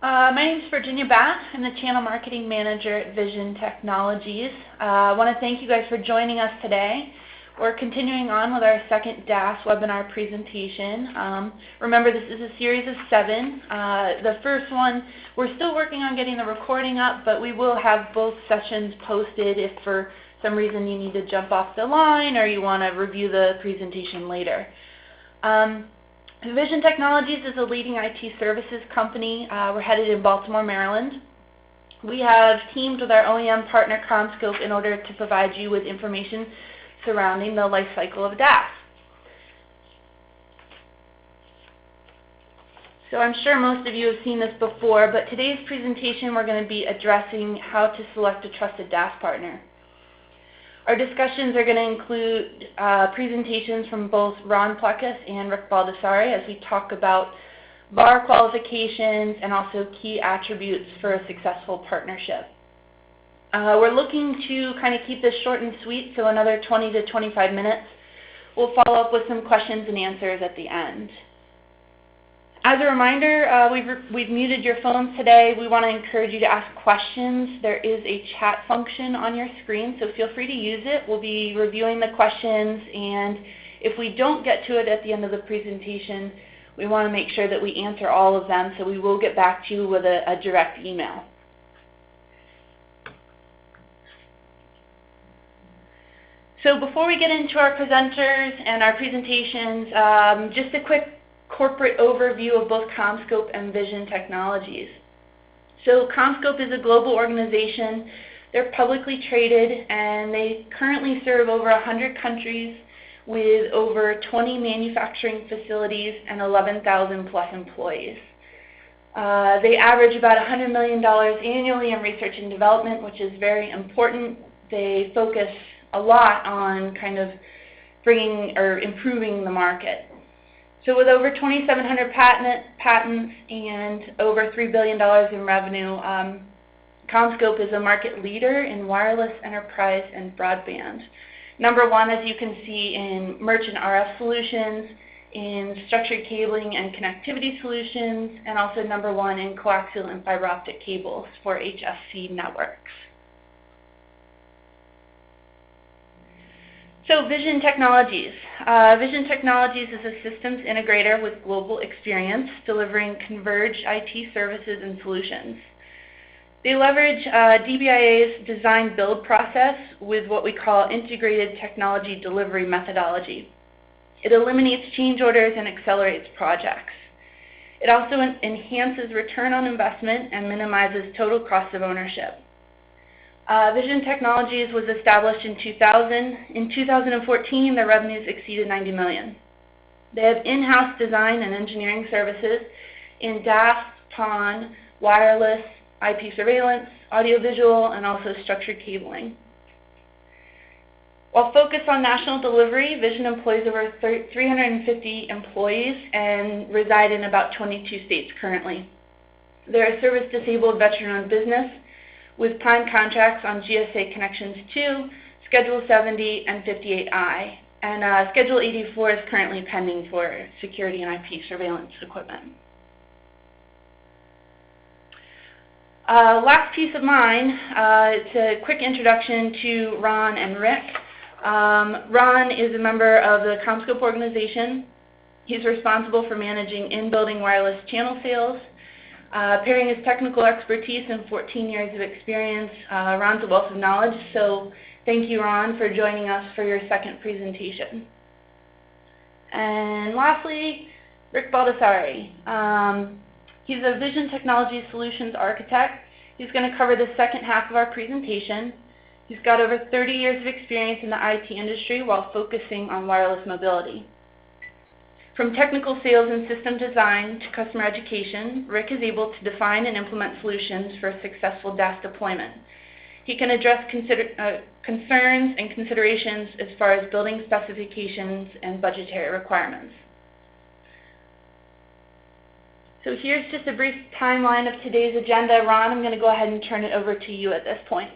My name is Virginia Batt. I'm the Channel Marketing Manager at Vision Technologies. I want to thank you guys for joining us today. We're continuing on with our second DAS webinar presentation. Remember, this is a series of 7. The first one, we're still working on getting the recording up, but we will have both sessions posted if for some reason you need to jump off the line or you want to review the presentation later. Vision Technologies is a leading IT services company. We're headed in Baltimore, Maryland. We have teamed with our OEM partner CommScope in order to provide you with information surrounding the life cycle of DAS. So I'm sure most of you have seen this before, but today's presentation we're going to be addressing how to select a trusted DAS partner. Our discussions are going to include presentations from both Ron Plekas and Rick Baldessari as we talk about VAR qualifications and also key attributes for a successful partnership. We're looking to kind of keep this short and sweet, so another 20 to 25 minutes. We'll follow up with some questions and answers at the end. As a reminder, we've muted your phones today. We want to encourage you to ask questions. There is a chat function on your screen, so feel free to use it. We'll be reviewing the questions, and if we don't get to it at the end of the presentation, we want to make sure that we answer all of them, so we will get back to you with a direct email. So before we get into our presenters and our presentations, just a quick corporate overview of both CommScope and Vision Technologies. So CommScope is a global organization. They're publicly traded, and they currently serve over 100 countries with over 20 manufacturing facilities and 11,000 plus employees. They average about $100 million annually in research and development, which is very important. They focus a lot on kind of bringing or improving the market. So with over 2,700 patents and over $3 billion in revenue, CommScope is a market leader in wireless, enterprise, and broadband. Number 1, as you can see, in merchant RF solutions, in structured cabling and connectivity solutions, and also number 1 in coaxial and fiber optic cables for HFC networks. So Vision Technologies. Vision Technologies is a systems integrator with global experience delivering converged IT services and solutions. They leverage DBIA's design-build process with what we call integrated technology delivery methodology. It eliminates change orders and accelerates projects. It also enhances return on investment and minimizes total cost of ownership. Vision Technologies was established in 2000. In 2014, their revenues exceeded $90 million. They have in-house design and engineering services in DAS, PON, wireless, IP surveillance, audiovisual, and also structured cabling. While focused on national delivery, Vision employs over 350 employees and reside in about 22 states currently. They're a service-disabled veteran-owned business with prime contracts on GSA Connections 2, Schedule 70, and 58I. And Schedule 84 is currently pending for security and IP surveillance equipment. Last piece of mine, it's a quick introduction to Ron and Rick. Ron is a member of the CommScope organization. He's responsible for managing in-building wireless channel sales. Pairing his technical expertise and 14 years of experience, Ron's a wealth of knowledge, so thank you, Ron, for joining us for your second presentation. And lastly, Rick Baldessari. He's a Vision Technology Solutions Architect. He's going to cover the second half of our presentation. He's got over 30 years of experience in the IT industry while focusing on wireless mobility. From technical sales and system design to customer education, Rick is able to define and implement solutions for a successful DAS deployment. He can address concerns and considerations as far as building specifications and budgetary requirements. So here's just a brief timeline of today's agenda. Ron, I'm going to go ahead and turn it over to you at this point.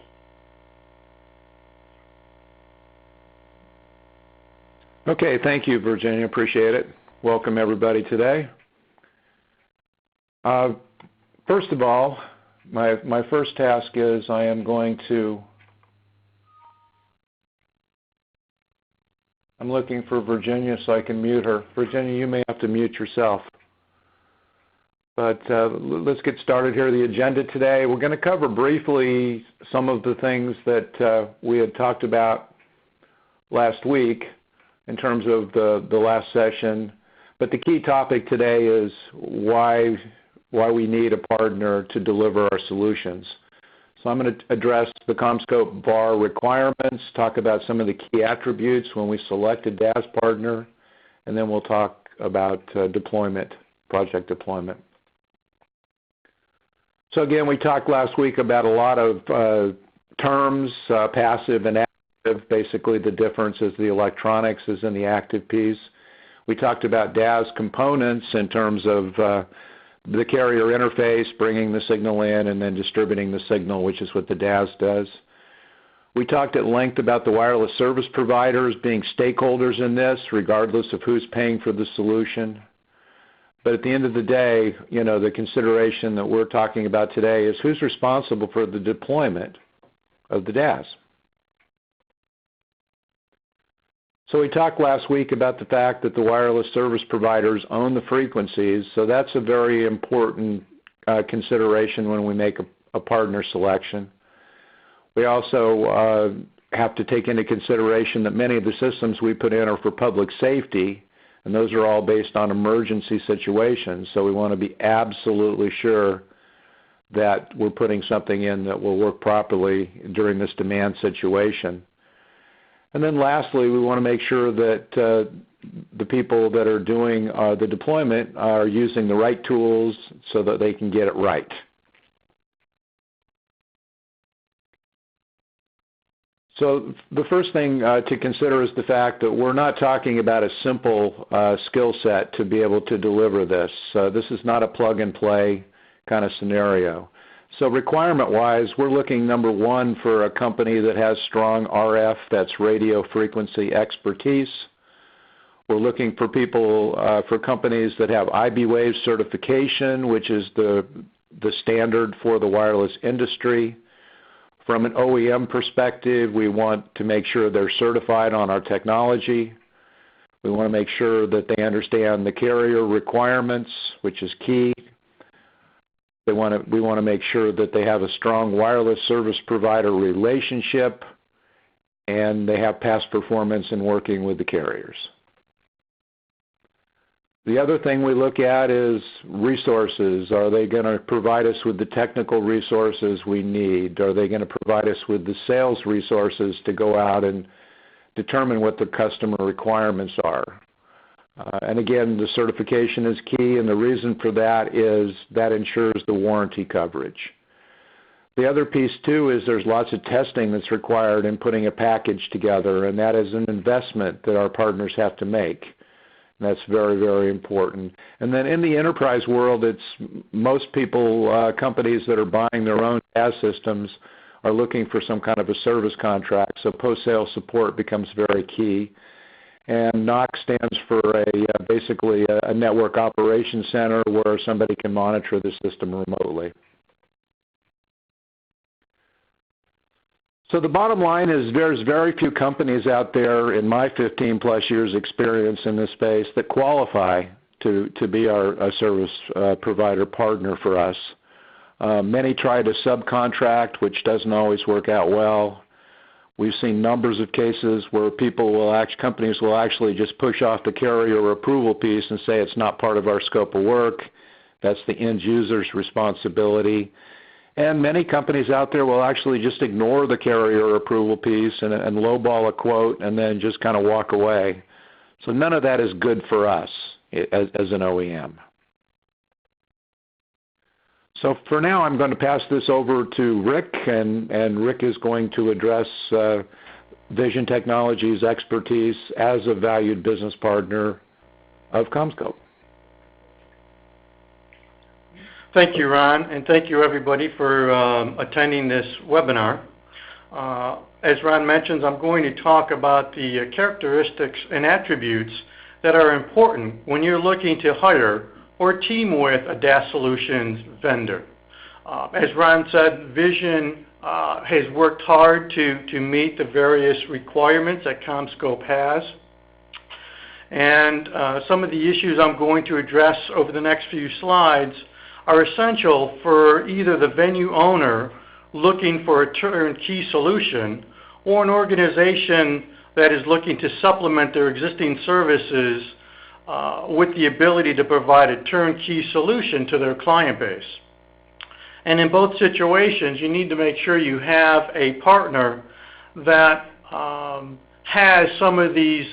Okay, thank you, Virginia. Appreciate it. Welcome everybody today. first of all, my first task is I'm looking for Virginia so I can mute her. Virginia, you may have to mute yourself. But let's get started here. The agenda today, we're going to cover briefly some of the things that we had talked about last week in terms of the last session. But the key topic today is why we need a partner to deliver our solutions. So I'm going to address the CommScope VAR requirements, talk about some of the key attributes when we select a DAS partner, and then we'll talk about deployment, project deployment. So again, we talked last week about a lot of terms, passive and active. Basically, the difference is the electronics is in the active piece. We talked about DAS components in terms of the carrier interface, bringing the signal in and then distributing the signal, which is what the DAS does. We talked at length about the wireless service providers being stakeholders in this, regardless of who's paying for the solution. But at the end of the day, you know, the consideration that we're talking about today is who's responsible for the deployment of the DAS. So we talked last week about the fact that the wireless service providers own the frequencies, so that's a very important consideration when we make a partner selection. We also have to take into consideration that many of the systems we put in are for public safety, and those are all based on emergency situations, so we want to be absolutely sure that we're putting something in that will work properly during this demand situation. And then lastly, we want to make sure that the people that are doing the deployment are using the right tools so that they can get it right. So the first thing to consider is the fact that we're not talking about a simple skill set to be able to deliver this. This is not a plug-and-play kind of scenario. So requirement-wise, we're looking, number one, for a company that has strong RF, that's radio frequency expertise. We're looking for people, for companies that have IB-Wave certification, which is the standard for the wireless industry. From an OEM perspective, we want to make sure they're certified on our technology. We want to make sure that they understand the carrier requirements, which is key. We want to make sure that they have a strong wireless service provider relationship and they have past performance in working with the carriers. The other thing we look at is resources. Are they going to provide us with the technical resources we need? Are they going to provide us with the sales resources to go out and determine what the customer requirements are? And again, the certification is key, and the reason for that is that ensures the warranty coverage. The other piece, too, is there's lots of testing that's required in putting a package together, and that is an investment that our partners have to make. And that's very, very important. And then in the enterprise world, it's most people, companies that are buying their own DAS systems are looking for some kind of a service contract, so post-sale support becomes very key. And NOC stands for basically a network operations center where somebody can monitor the system remotely. So the bottom line is there's very few companies out there in my 15-plus years experience in this space that qualify to be our service provider partner for us. Many try to subcontract, which doesn't always work out well. We've seen numbers of cases where companies will actually just push off the carrier approval piece and say it's not part of our scope of work. That's the end user's responsibility. And many companies out there will actually just ignore the carrier approval piece and lowball a quote and then just kind of walk away. So none of that is good for us as an OEM. So for now, I'm going to pass this over to Rick, and Rick is going to address Vision Technologies' expertise as a valued business partner of CommScope. Thank you, Ron, and thank you, everybody, for attending this webinar. As Ron mentions, I'm going to talk about the characteristics and attributes that are important when you're looking to hire or team with a DAS solutions vendor. As Ron said, Vision has worked hard to meet the various requirements that CommScope has. And some of the issues I'm going to address over the next few slides are essential for either the venue owner looking for a turnkey solution or an organization that is looking to supplement their existing services with the ability to provide a turnkey solution to their client base. And in both situations, you need to make sure you have a partner that has some of these,